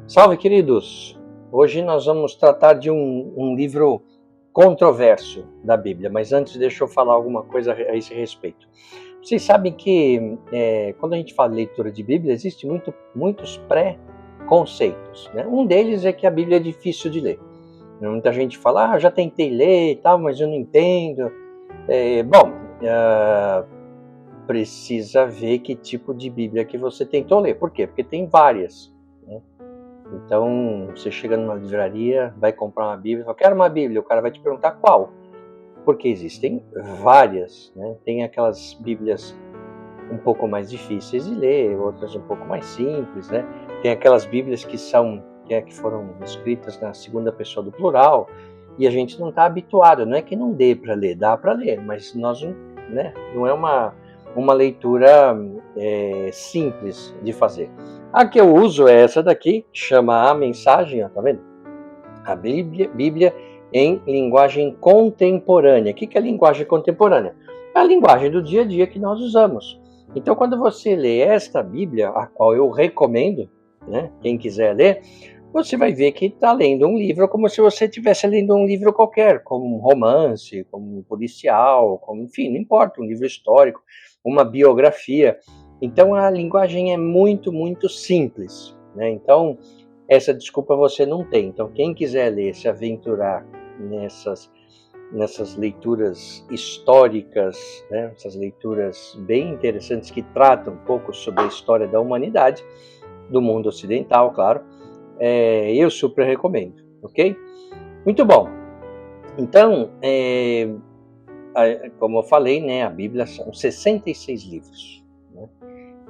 Salve, queridos! Hoje nós vamos tratar de um livro controverso da Bíblia, mas antes deixa eu falar alguma coisa a esse respeito. Vocês sabem que quando a gente fala de leitura de Bíblia, existem muitos pré-conceitos, né? Um deles é que a Bíblia é difícil de ler. Muita gente fala, já tentei ler e tal, mas eu não entendo. Precisa ver que tipo de Bíblia que você tentou ler. Por quê? Porque tem várias, né? Então, você chega numa livraria, vai comprar uma Bíblia, fala, quero uma Bíblia, o cara vai te perguntar qual, porque existem várias, né? Tem aquelas Bíblias um pouco mais difíceis de ler, outras um pouco mais simples, né? Tem aquelas Bíblias que foram escritas na segunda pessoa do plural, e a gente não está habituado, não é que não dê para ler, dá para ler, mas nós, né, não é uma leitura simples de fazer. A que eu uso é essa daqui, chama A Mensagem, ó, tá vendo? A Bíblia em linguagem contemporânea. O que é linguagem contemporânea? É a linguagem do dia a dia que nós usamos. Então, quando você lê esta Bíblia, a qual eu recomendo, né, quem quiser ler, você vai ver que está lendo um livro como se você estivesse lendo um livro qualquer, como um romance, como um policial, enfim, não importa, um livro histórico, uma biografia. Então a linguagem é muito, muito simples, né? Então essa desculpa você não tem. Então quem quiser ler, se aventurar nessas leituras históricas, né? Essas leituras bem interessantes que tratam um pouco sobre a história da humanidade, do mundo ocidental, claro, eu super recomendo, ok? Muito bom. Então, como eu falei, né, a Bíblia são 66 livros, né?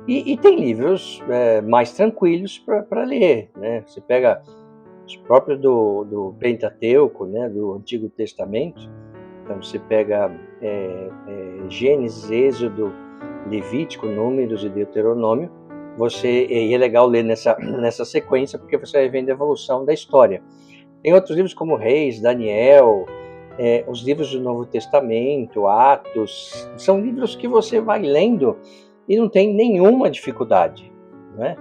E tem livros mais tranquilos para ler, né? Você pega os próprios do Pentateuco, né, do Antigo Testamento. Então você pega Gênesis, Êxodo, Levítico, Números e Deuteronômio. E é legal ler nessa sequência, porque você vai vendo a evolução da história. Tem outros livros como Reis, Daniel, os livros do Novo Testamento, Atos. São livros que você vai lendo e não tem nenhuma dificuldade, né?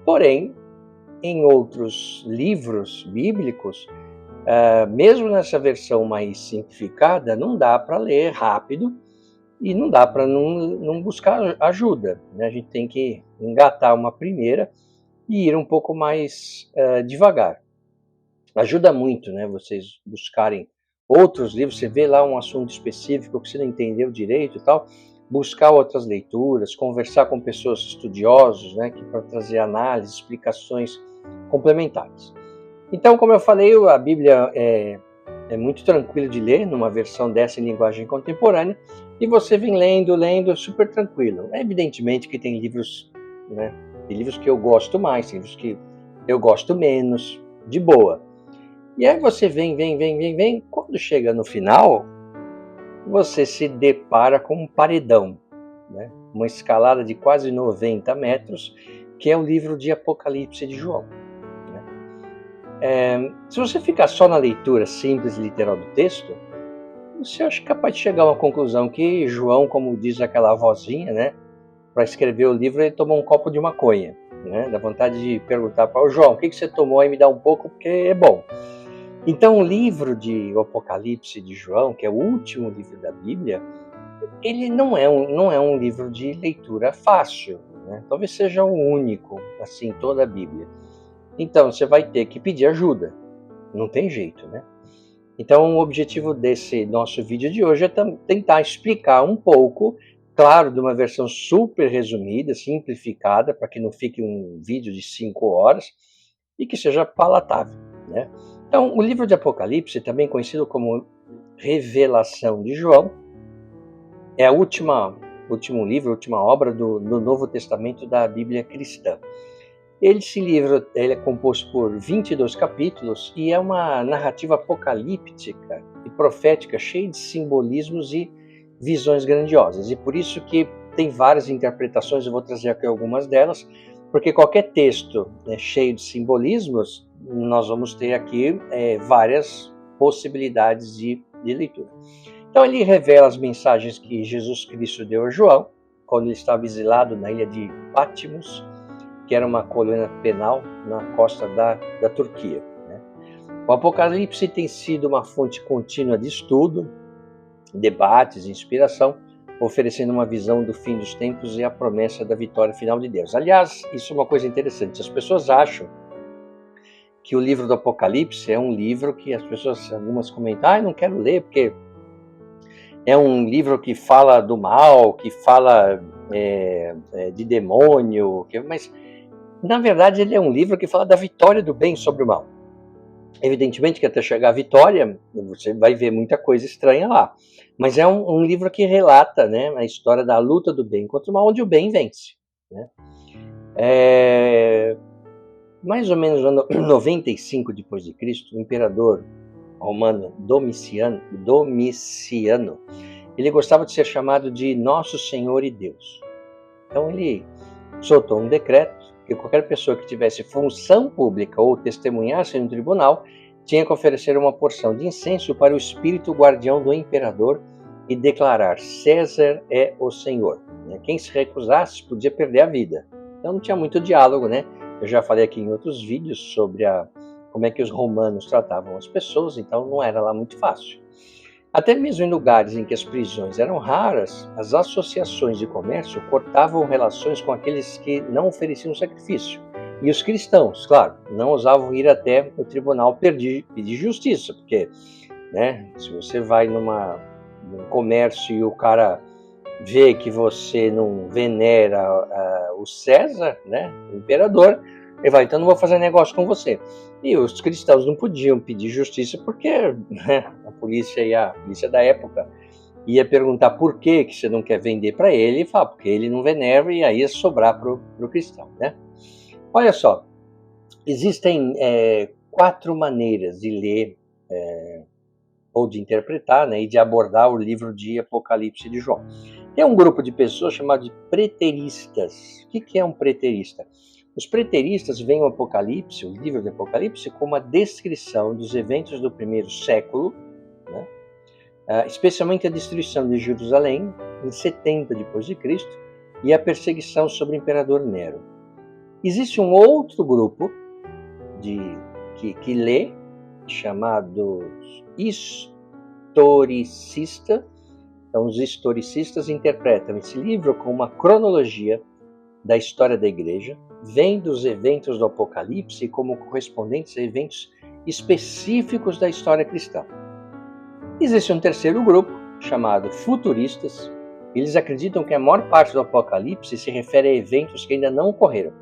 Porém, em outros livros bíblicos, mesmo nessa versão mais simplificada, não dá para ler rápido e não dá para não buscar ajuda, né? A gente tem que engatar uma primeira e ir um pouco mais devagar. Ajuda muito, né? Vocês buscarem outros livros, você vê lá um assunto específico que você não entendeu direito e tal, buscar outras leituras, conversar com pessoas estudiosas, né? Para trazer análise, explicações complementares. Então, como eu falei, a Bíblia é muito tranquilo de ler, numa versão dessa em linguagem contemporânea, e você vem lendo, super tranquilo. Evidentemente que tem livros, né? Tem livros que eu gosto mais, tem livros que eu gosto menos, de boa. E aí você vem, quando chega no final, você se depara com um paredão, né? Uma escalada de quase 90 metros, que é o livro de Apocalipse de João. Se você ficar só na leitura simples e literal do texto, você acha capaz de chegar a uma conclusão que João, como diz aquela vozinha, né, para escrever o livro, ele tomou um copo de maconha, né? Dá vontade de perguntar para o João, o que você tomou aí, me dá um pouco, porque é bom. Então o livro de Apocalipse de João, que é o último livro da Bíblia, ele não é um livro de leitura fácil, né? Talvez seja o único, assim, toda a Bíblia. Então você vai ter que pedir ajuda, não tem jeito, né? Então o objetivo desse nosso vídeo de hoje é tentar explicar um pouco, claro, de uma versão super resumida, simplificada, para que não fique um vídeo de 5 horas e que seja palatável, né? Então o livro de Apocalipse, também conhecido como Revelação de João. É a último livro, a última obra do Novo Testamento da Bíblia cristã. Esse livro ele é composto por 22 capítulos e é uma narrativa apocalíptica e profética cheia de simbolismos e visões grandiosas. E por isso que tem várias interpretações, eu vou trazer aqui algumas delas, porque qualquer texto cheio de simbolismos, nós vamos ter aqui várias possibilidades de leitura. Então ele revela as mensagens que Jesus Cristo deu a João, quando ele estava exilado na ilha de Patmos, que era uma colônia penal na costa da Turquia. O Apocalipse tem sido uma fonte contínua de estudo, debates, inspiração, oferecendo uma visão do fim dos tempos e a promessa da vitória final de Deus. Aliás, isso é uma coisa interessante. As pessoas acham que o livro do Apocalipse é um livro que as pessoas, algumas comentam, não quero ler porque é um livro que fala do mal, que fala de demônio, mas na verdade ele é um livro que fala da vitória do bem sobre o mal. Evidentemente que até chegar à vitória, você vai ver muita coisa estranha lá. Mas é um livro que relata, né, a história da luta do bem contra o mal, onde o bem vence. Né? Mais ou menos no ano 95 depois de Cristo, o imperador romano Domiciano, ele gostava de ser chamado de Nosso Senhor e Deus. Então ele soltou um decreto que qualquer pessoa que tivesse função pública ou testemunhasse no tribunal tinha que oferecer uma porção de incenso para o espírito guardião do imperador e declarar: César é o Senhor. Quem se recusasse podia perder a vida. Então não tinha muito diálogo, né? Eu já falei aqui em outros vídeos sobre como é que os romanos tratavam as pessoas, então não era lá muito fácil. Até mesmo em lugares em que as prisões eram raras, as associações de comércio cortavam relações com aqueles que não ofereciam sacrifício. E os cristãos, claro, não ousavam ir até o tribunal pedir justiça, porque, né, se você vai num comércio e o cara vê que você não venera o César, né, o imperador, ele vai, então não vou fazer negócio com você. E os cristãos não podiam pedir justiça porque, né, a polícia da época ia perguntar por que você não quer vender para ele, e falar porque ele não venera, e aí ia sobrar para o cristão. Né? Olha só, existem 4 maneiras de ler ou de interpretar, né, e de abordar o livro de Apocalipse de João. Tem um grupo de pessoas chamado de preteristas. O que é um preterista? Os preteristas veem o Apocalipse, o livro do Apocalipse, como a descrição dos eventos do primeiro século, né? Especialmente a destruição de Jerusalém em 70 depois de Cristo e a perseguição sobre o imperador Nero. Existe um outro grupo que lê, chamados historicistas. Então, os historicistas interpretam esse livro como uma cronologia da história da igreja, vem dos eventos do Apocalipse como correspondentes a eventos específicos da história cristã. Existe um terceiro grupo, chamado futuristas. Eles acreditam que a maior parte do Apocalipse se refere a eventos que ainda não ocorreram,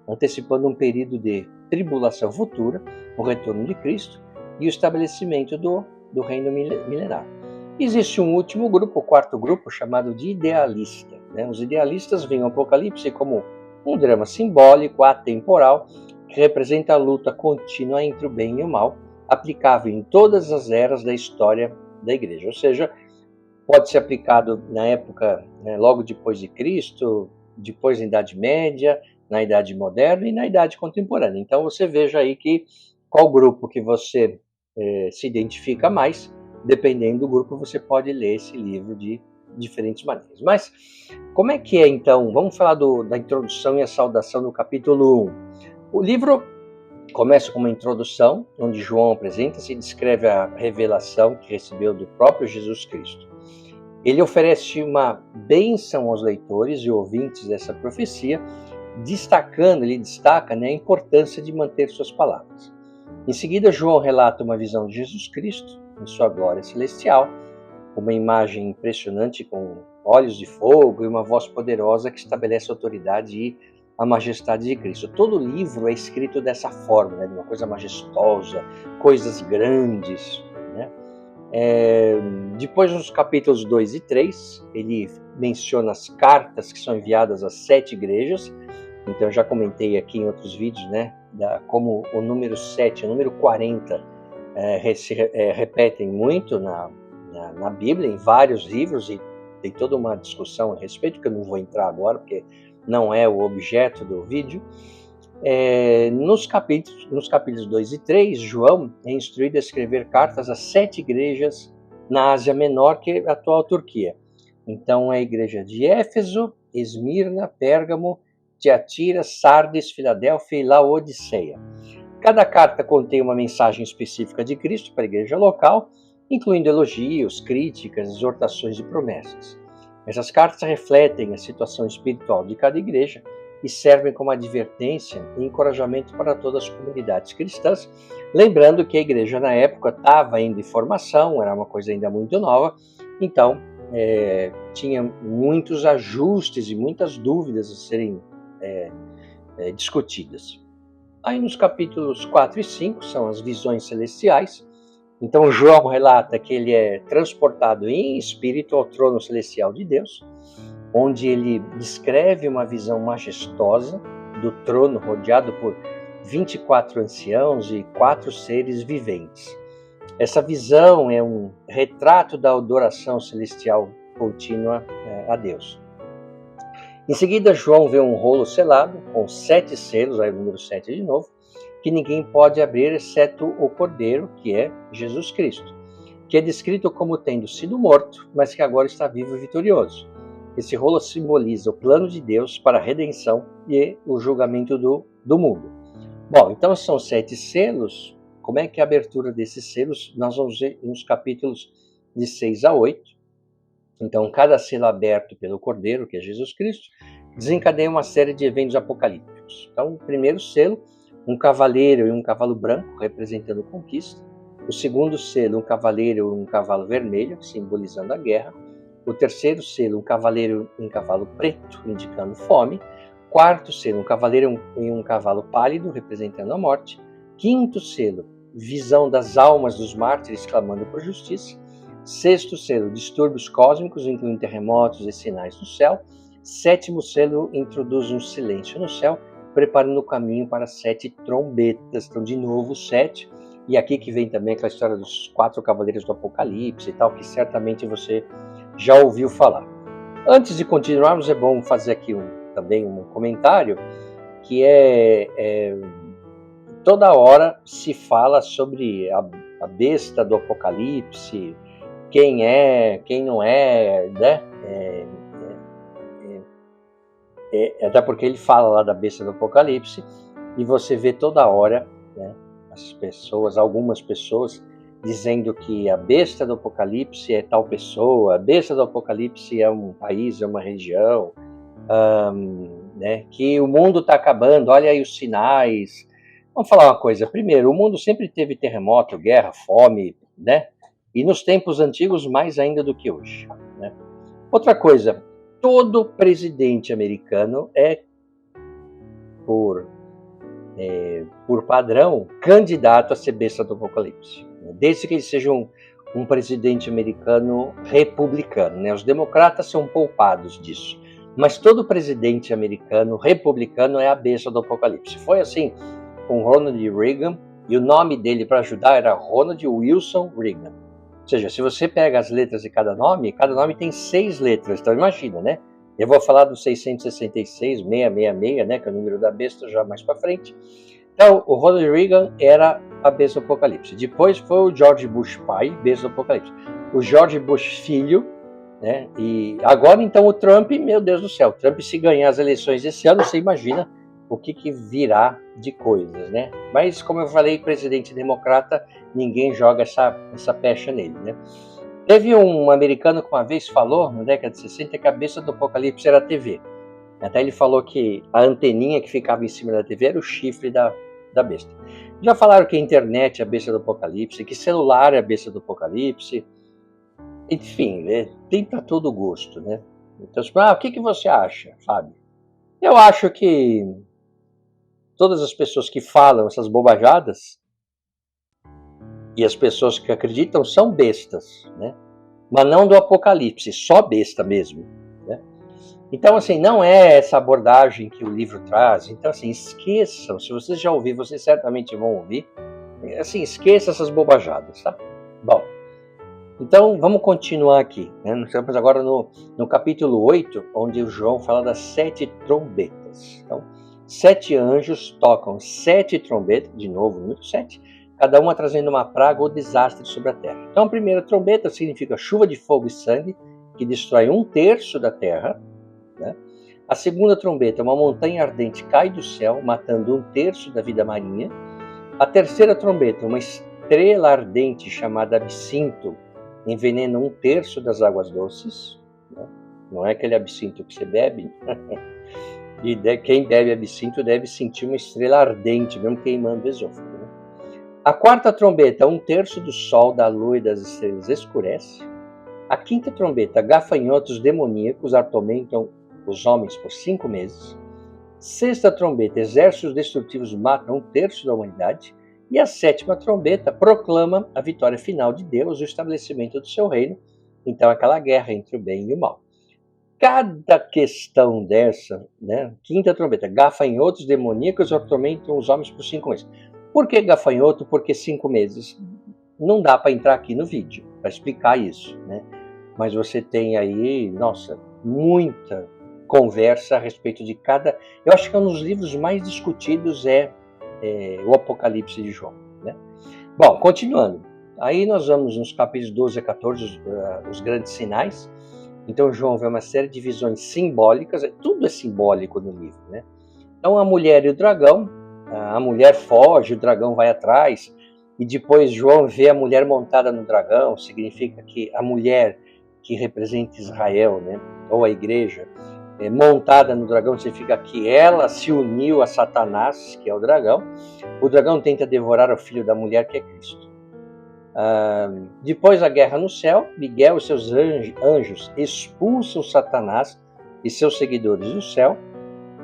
antecipando um período de tribulação futura, o retorno de Cristo e o estabelecimento do reino milenar. Existe um último grupo, o quarto grupo, chamado de idealista. Né? Os idealistas veem o Apocalipse como um drama simbólico, atemporal, que representa a luta contínua entre o bem e o mal, aplicável em todas as eras da história da igreja. Ou seja, pode ser aplicado na época, né, logo depois de Cristo, depois da Idade Média, na Idade Moderna e na Idade Contemporânea. Então você veja aí qual grupo que você se identifica mais. Dependendo do grupo, você pode ler esse livro de diferentes maneiras. Mas como é que é, então? Vamos falar da introdução e a saudação no capítulo 1. O livro começa com uma introdução, onde João apresenta-se e descreve a revelação que recebeu do próprio Jesus Cristo. Ele oferece uma bênção aos leitores e ouvintes dessa profecia, ele destaca, né, a importância de manter suas palavras. Em seguida, João relata uma visão de Jesus Cristo, em sua glória celestial, uma imagem impressionante com olhos de fogo e uma voz poderosa que estabelece a autoridade e a majestade de Cristo. Todo o livro é escrito dessa forma, né, de uma coisa majestosa, coisas grandes. Né? Depois, nos capítulos 2 e 3, ele menciona as cartas que são enviadas às 7 igrejas. Então, eu já comentei aqui em outros vídeos, né, como o número 7, o número 40 se repetem muito na Bíblia, em vários livros, e tem toda uma discussão a respeito, que eu não vou entrar agora, porque não é o objeto do vídeo. Nos capítulos 2 e 3, João é instruído a escrever cartas a 7 igrejas na Ásia Menor, que é a atual Turquia. Então, é a igreja de Éfeso, Esmirna, Pérgamo, Tiatira, Sardes, Filadélfia e Laodiceia. Cada carta contém uma mensagem específica de Cristo para a igreja local, incluindo elogios, críticas, exortações e promessas. Essas cartas refletem a situação espiritual de cada igreja e servem como advertência e encorajamento para todas as comunidades cristãs, lembrando que a igreja na época estava ainda em formação, era uma coisa ainda muito nova, então tinha muitos ajustes e muitas dúvidas a serem discutidas. Aí nos capítulos 4 e 5 são as visões celestiais. Então João relata que ele é transportado em espírito ao trono celestial de Deus, onde ele descreve uma visão majestosa do trono rodeado por 24 anciãos e 4 seres viventes. Essa visão é um retrato da adoração celestial contínua a Deus. Em seguida, João vê um rolo selado com 7 selos, aí o número 7 de novo, que ninguém pode abrir exceto o Cordeiro, que é Jesus Cristo, que é descrito como tendo sido morto, mas que agora está vivo e vitorioso. Esse rolo simboliza o plano de Deus para a redenção e o julgamento do mundo. Bom, então são 7 selos. Como é que é a abertura desses selos? Nós vamos ver nos capítulos de 6 a 8. Então, cada selo aberto pelo Cordeiro, que é Jesus Cristo, desencadeia uma série de eventos apocalípticos. Então, o primeiro selo, um cavaleiro e um cavalo branco, representando conquista. O segundo selo, um cavaleiro e um cavalo vermelho, simbolizando a guerra. O terceiro selo, um cavaleiro e um cavalo preto, indicando fome. Quarto selo, um cavaleiro e um cavalo pálido, representando a morte. Quinto selo, visão das almas dos mártires clamando por justiça. Sexto selo, distúrbios cósmicos, incluindo terremotos e sinais no céu. Sétimo selo, introduz um silêncio no céu, preparando o caminho para 7 trombetas. Então, de novo, 7. E aqui que vem também aquela história dos 4 cavaleiros do Apocalipse e tal, que certamente você já ouviu falar. Antes de continuarmos, é bom fazer aqui também um comentário, que toda hora se fala sobre a besta do Apocalipse, quem é, quem não é, né? Até porque ele fala lá da besta do Apocalipse, e você vê toda hora, né, algumas pessoas, dizendo que a besta do Apocalipse é tal pessoa, a besta do Apocalipse é um país, é uma região, né, que o mundo está acabando, olha aí os sinais. Vamos falar uma coisa, primeiro, o mundo sempre teve terremoto, guerra, fome, né? E nos tempos antigos, mais ainda do que hoje, né? Outra coisa, todo presidente americano é, por padrão, candidato a ser besta do Apocalipse, desde que ele seja um presidente americano republicano, né? Os democratas são poupados disso, mas todo presidente americano republicano é a besta do Apocalipse. Foi assim com Ronald Reagan, e o nome dele para ajudar era Ronald Wilson Reagan. Ou seja, se você pega as letras de cada nome tem 6 letras. Então imagina, né? Eu vou falar do 666, 666, né? Que é o número da besta já mais para frente. Então, o Ronald Reagan era a besta do Apocalipse. Depois foi o George Bush pai, besta do Apocalipse. O George Bush filho, né? E agora então o Trump, meu Deus do céu, Trump se ganhar as eleições esse ano, você imagina o que virá de coisas, né? Mas, como eu falei, presidente democrata, ninguém joga essa pecha nele, né? Teve um americano que uma vez falou, na década de 60, que a besta do Apocalipse era a TV. Até ele falou que a anteninha que ficava em cima da TV era o chifre da besta. Já falaram que a internet é a besta do Apocalipse, que celular é a besta do Apocalipse. Enfim, né? Tem para todo gosto, né? Então, o que você acha, Fábio? Eu acho que todas as pessoas que falam essas bobajadas E as pessoas que acreditam são bestas, né? Mas não do Apocalipse, só besta mesmo, né? Então, assim, não é essa abordagem que o livro traz. Então, assim, esqueçam. Se vocês já ouviram, vocês certamente vão ouvir. Assim, esqueça essas bobajadas, tá? Bom, então vamos continuar aqui, né? Nós estamos agora no capítulo 8, onde o João fala das 7 trombetas. Então, 7 anjos tocam 7 trombetas, de novo, número 7, cada uma trazendo uma praga ou desastre sobre a terra. Então, a primeira trombeta significa chuva de fogo e sangue, que destrói 1/3 da terra, né? A segunda trombeta, uma montanha ardente cai do céu, matando 1/3 da vida marinha. A terceira trombeta, uma estrela ardente chamada absinto, envenena 1/3 das águas doces, né? Não é aquele absinto que você bebe. E quem bebe absinto deve sentir uma estrela ardente, mesmo queimando o esôfago, né? A quarta trombeta, 1/3 do sol, da lua e das estrelas escurece. A quinta trombeta, gafanhotos demoníacos atormentam os homens por 5 meses. Sexta trombeta, exércitos destrutivos matam 1/3 da humanidade. E a sétima trombeta proclama a vitória final de Deus, o estabelecimento do seu reino. Então, aquela guerra entre o bem e o mal. Cada questão dessa, né? Quinta trombeta, gafanhotos demoníacos atormentam os homens por 5 meses. Por que gafanhoto? Porque 5 meses. Não dá para entrar aqui no vídeo para explicar isso, né? Mas você tem aí, nossa, muita conversa a respeito de cada... Eu acho que um dos livros mais discutidos é o Apocalipse de João, né? Bom, continuando. Aí nós vamos nos capítulos 12 a 14, os grandes sinais. Então João vê uma série de visões simbólicas, tudo é simbólico no livro, né? Então a mulher e o dragão, a mulher foge, o dragão vai atrás, e depois João vê a mulher montada no dragão, significa que a mulher que representa Israel, né, ou a igreja, montada no dragão, significa que ela se uniu a Satanás, que é o dragão tenta devorar o filho da mulher, que é Cristo. Depois da guerra no céu, Miguel e seus anjos expulsam Satanás e seus seguidores do céu.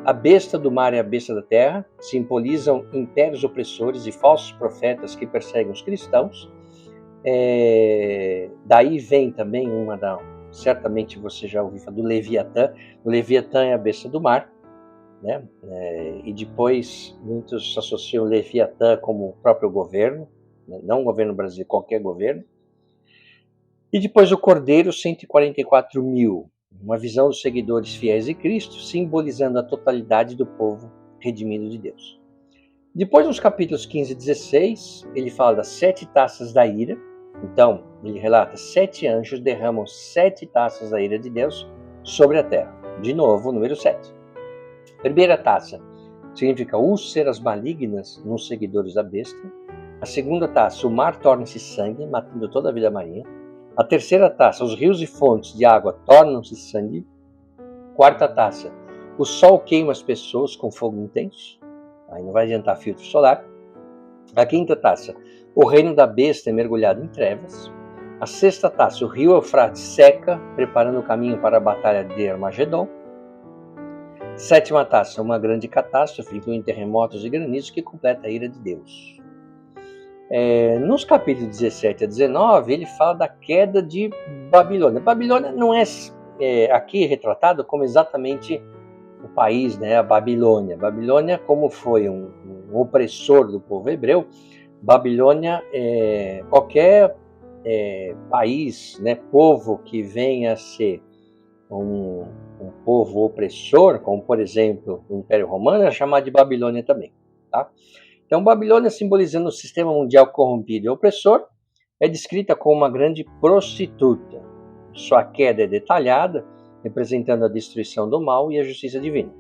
A besta do mar e a besta da terra simbolizam impérios opressores e falsos profetas que perseguem os cristãos. Daí vem também certamente você já ouviu falar do Leviatã. O Leviatã é a besta do mar, né? E depois muitos associam o Leviatã como o próprio governo, né? Não o governo brasileiro, qualquer governo. E depois o Cordeiro, 144 mil, uma visão dos seguidores fiéis de Cristo, simbolizando a totalidade do povo redimido de Deus. Depois, nos capítulos 15 e 16, ele fala das 7 taças da ira. Então, ele relata 7 anjos derramam 7 taças da ira de Deus sobre a terra. De novo, número 7. Primeira taça significa úlceras malignas nos seguidores da besta. A segunda taça, o mar torna-se sangue, matando toda a vida marinha. A terceira taça, os rios e fontes de água tornam-se sangue. Quarta taça, o sol queima as pessoas com fogo intenso. Aí não vai adiantar filtro solar. A quinta taça, o reino da besta é mergulhado em trevas. A sexta taça, o rio Eufrates seca, preparando o caminho para a batalha de Armagedon. Sétima taça, uma grande catástrofe, incluindo terremotos e granizo, que completa a ira de Deus. Nos capítulos 17 a 19, ele fala da queda de Babilônia. Babilônia não é aqui retratado como exatamente o país, né, a Babilônia. Babilônia, como foi um opressor do povo hebreu, Babilônia é qualquer país, né, povo que venha a ser um povo opressor, como por exemplo o Império Romano, é chamado de Babilônia também, tá? Então, Babilônia, simbolizando o sistema mundial corrompido e opressor, é descrita como uma grande prostituta. Sua queda é detalhada, representando a destruição do mal e a justiça divina.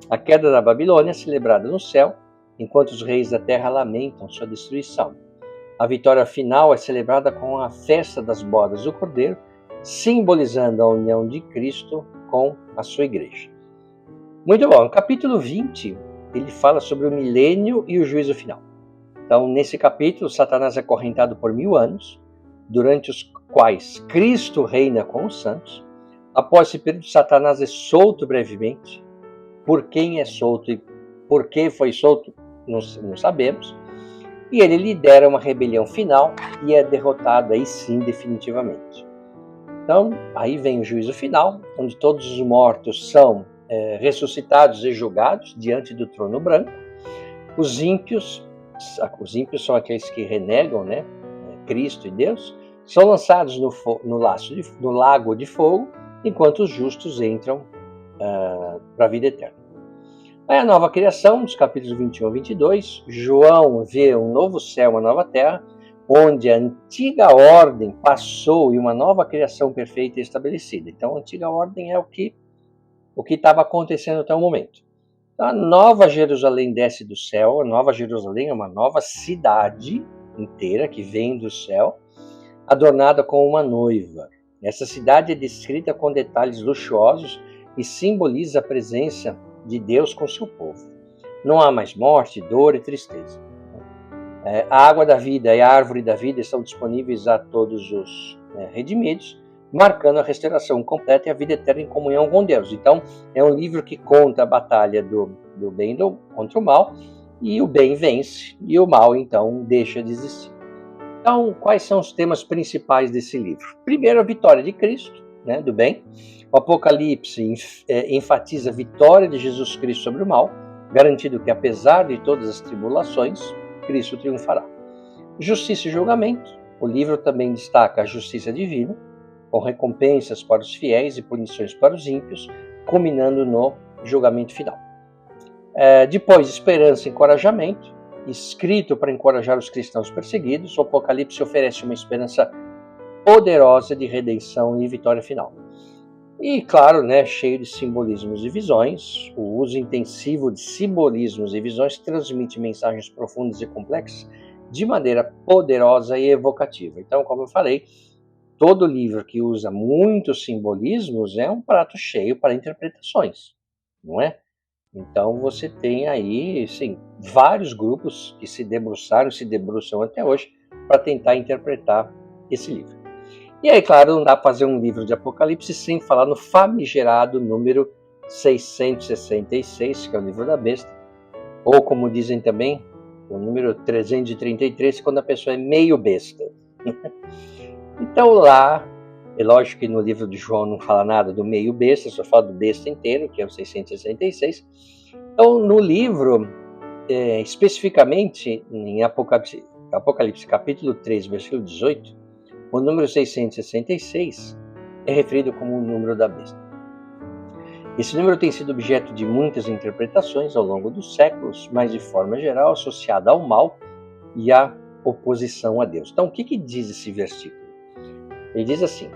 A queda da Babilônia é celebrada no céu, enquanto os reis da terra lamentam sua destruição. A vitória final é celebrada com a festa das bodas do Cordeiro, simbolizando a união de Cristo com a sua igreja. Muito bom, no capítulo 20, ele fala sobre o milênio e o juízo final. Então, nesse capítulo, Satanás é acorrentado por 1000 anos, durante os quais Cristo reina com os santos. Após esse período, Satanás é solto brevemente. Por quem é solto e por que foi solto, não sabemos. e ele lidera uma rebelião final e é derrotado aí sim definitivamente. Então, aí vem o juízo final, onde todos os mortos são ressuscitados e julgados diante do trono branco. Os ímpios são aqueles que renegam, né, Cristo e Deus, são lançados no lago de fogo, enquanto os justos entram para a vida eterna. Aí a nova criação, dos capítulos 21 a 22, João vê um novo céu, uma nova terra, onde a antiga ordem passou e uma nova criação perfeita e estabelecida. Então, a antiga ordem é o que estava acontecendo até o momento. Então, a nova Jerusalém desce do céu. A nova Jerusalém é uma nova cidade inteira que vem do céu, adornada como uma noiva. Essa cidade é descrita com detalhes luxuosos e simboliza a presença de Deus com seu povo. Não há mais morte, dor e tristeza. A água da vida e a árvore da vida estão disponíveis a todos os redimidos, marcando a restauração completa e a vida eterna em comunhão com Deus. Então, é um livro que conta a batalha do bem contra o mal, e o bem vence, e o mal, então, deixa de existir. Então, quais são os temas principais desse livro? Primeiro, a vitória de Cristo, né, do bem. O Apocalipse enfatiza a vitória de Jesus Cristo sobre o mal, garantindo que, apesar de todas as tribulações, Cristo triunfará. Justiça e julgamento. O livro também destaca a justiça divina, com recompensas para os fiéis e punições para os ímpios, culminando no julgamento final. Depois, esperança e encorajamento. Escrito para encorajar os cristãos perseguidos, o Apocalipse oferece uma esperança poderosa de redenção e vitória final. E, claro, né, cheio de simbolismos e visões. O uso intensivo de simbolismos e visões transmite mensagens profundas e complexas de maneira poderosa e evocativa. Então, como eu falei, todo livro que usa muitos simbolismos é um prato cheio para interpretações, não é? Então, você tem aí, sim, vários grupos que se debruçam até hoje para tentar interpretar esse livro. E aí, claro, não dá para fazer um livro de Apocalipse sem falar no famigerado número 666, que é o livro da besta, ou como dizem também, o número 333, quando a pessoa é meio besta. Então lá, é lógico que no livro de João não fala nada do meio besta, só fala do besta inteiro, que é o 666. Então, no livro, especificamente em Apocalipse capítulo 3, versículo 18, o número 666 é referido como o número da besta. Esse número tem sido objeto de muitas interpretações ao longo dos séculos, mas de forma geral associada ao mal e à oposição a Deus. Então, o que diz esse versículo? Ele diz assim,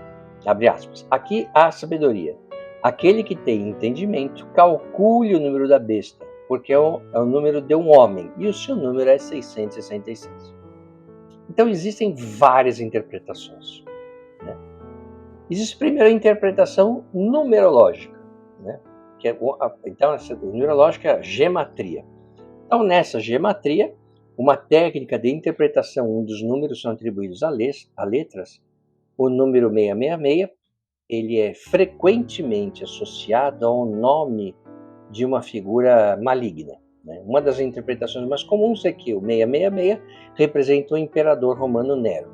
abre aspas, aqui há sabedoria. Aquele que tem entendimento, calcule o número da besta, porque é o número de um homem, e o seu número é 666. Então, existem várias interpretações, né? Existe primeiro a interpretação numerológica, né? Então, a numerológica é a gematria. Então, nessa gematria, uma técnica de interpretação onde os números são atribuídos a letras, o número 666, ele é frequentemente associado ao nome de uma figura maligna. Uma das interpretações mais comuns é que o 666 representa o imperador romano Nero.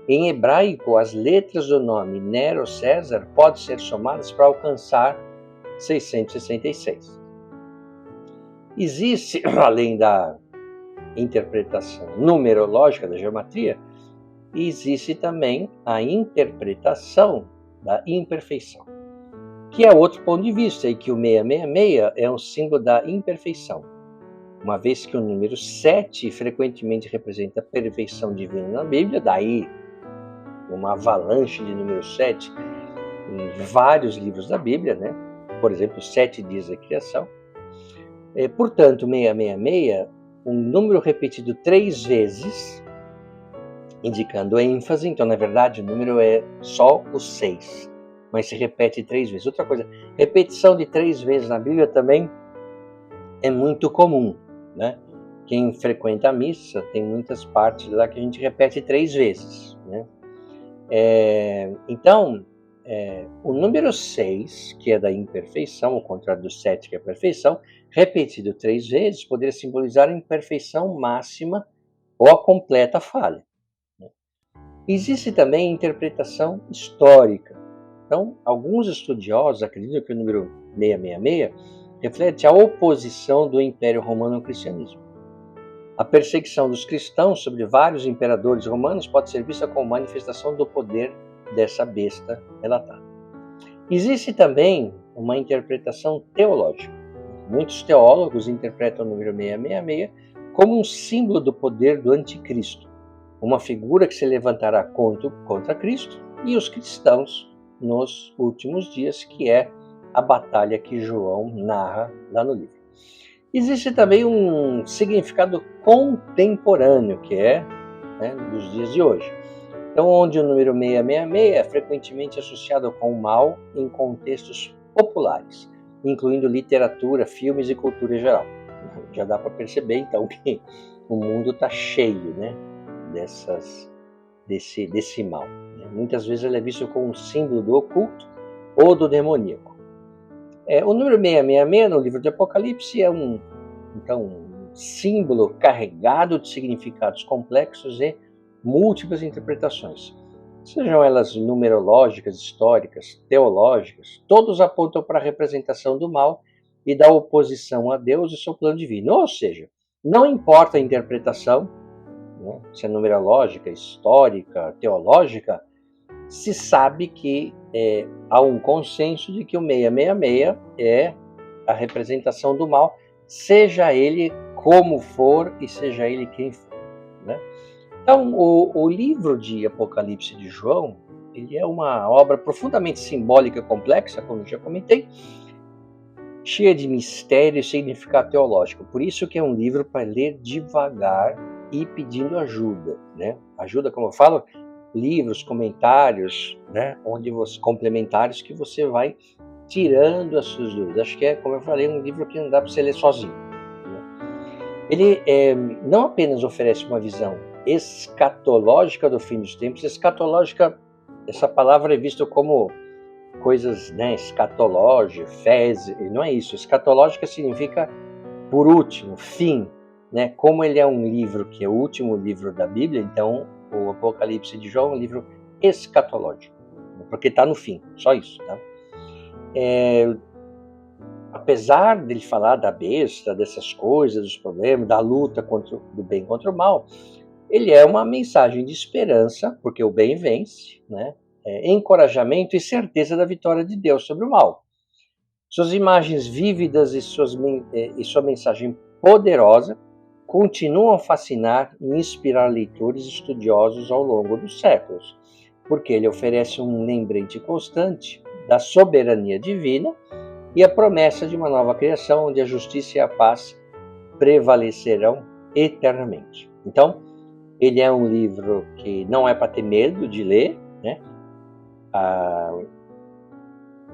Em hebraico, as letras do nome Nero César podem ser somadas para alcançar 666. Existe, além da interpretação numerológica da geometria, existe também a interpretação da imperfeição, que é outro ponto de vista, e que o 666 é um símbolo da imperfeição, uma vez que o número 7 frequentemente representa a perfeição divina na Bíblia, daí uma avalanche de número 7 em vários livros da Bíblia, né? Por exemplo, 7 dias da criação. Portanto, 666, um número repetido 3 vezes, indicando ênfase. Então, na verdade, o número é só o 6, mas se repete 3 vezes. Outra coisa, repetição de 3 vezes na Bíblia também é muito comum, né? Quem frequenta a missa, tem muitas partes lá que a gente repete 3 vezes, né? Então, o número 6, que é da imperfeição, ao contrário do 7, que é a perfeição, repetido 3 vezes, poderia simbolizar a imperfeição máxima ou a completa falha. Existe também a interpretação histórica. Então, alguns estudiosos acreditam que o número 666 reflete a oposição do Império Romano ao cristianismo. A perseguição dos cristãos sobre vários imperadores romanos pode ser vista como manifestação do poder dessa besta relatada. Existe também uma interpretação teológica. Muitos teólogos interpretam o número 666 como um símbolo do poder do anticristo, uma figura que se levantará contra Cristo e os cristãos nos últimos dias, que é a batalha que João narra lá no livro. Existe também um significado contemporâneo, que é dos dias de hoje. Então, onde o número 666 é frequentemente associado com o mal em contextos populares, incluindo literatura, filmes e cultura em geral. Já dá para perceber, então, que o mundo está cheio, desse mal. Muitas vezes ele é visto como um símbolo do oculto ou do demoníaco. O número 666 no livro de Apocalipse é um símbolo carregado de significados complexos e múltiplas interpretações. Sejam elas numerológicas, históricas, teológicas, todos apontam para a representação do mal e da oposição a Deus e seu plano divino. Ou seja, não importa a interpretação, se é numerológica, histórica, teológica, se sabe que há um consenso de que o 666 é a representação do mal, seja ele como for e seja ele quem for. Então, o livro de Apocalipse de João, ele é uma obra profundamente simbólica e complexa, como eu já comentei, cheia de mistério e significado teológico. Por isso que é um livro para ler devagar e pedindo ajuda. Ajuda, como eu falo, livros, comentários, complementares que você vai tirando as suas dúvidas. Acho que é, como eu falei, um livro que não dá para você ler sozinho. Ele não apenas oferece uma visão escatológica do fim dos tempos. Escatológica, essa palavra é vista como coisas, escatológica, fez, não é isso. Escatológica significa por último, fim. Como ele é um livro que é o último livro da Bíblia, então o Apocalipse de João é um livro escatológico, porque está no fim, só isso. Apesar dele falar da besta, dessas coisas, dos problemas, da luta do bem contra o mal, ele é uma mensagem de esperança, porque o bem vence, encorajamento e certeza da vitória de Deus sobre o mal. Suas imagens vívidas e sua mensagem poderosa continuam a fascinar e inspirar leitores estudiosos ao longo dos séculos, porque ele oferece um lembrete constante da soberania divina e a promessa de uma nova criação onde a justiça e a paz prevalecerão eternamente. Então, ele é um livro que não é para ter medo de ler,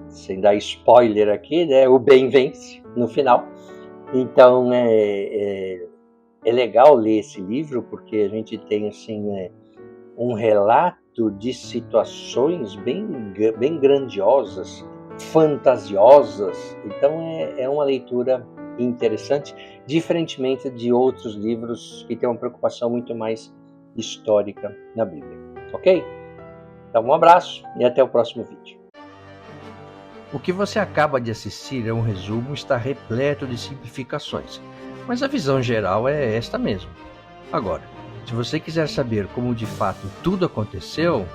sem dar spoiler aqui, o bem vence no final. Então, é legal ler esse livro porque a gente tem um relato de situações bem grandiosas, fantasiosas. Então, é uma leitura interessante, diferentemente de outros livros que têm uma preocupação muito mais histórica na Bíblia. Ok? Então, um abraço e até o próximo vídeo. O que você acaba de assistir é um resumo, está repleto de simplificações, mas a visão geral é esta mesmo. Agora, se você quiser saber como de fato tudo aconteceu,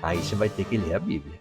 aí você vai ter que ler a Bíblia.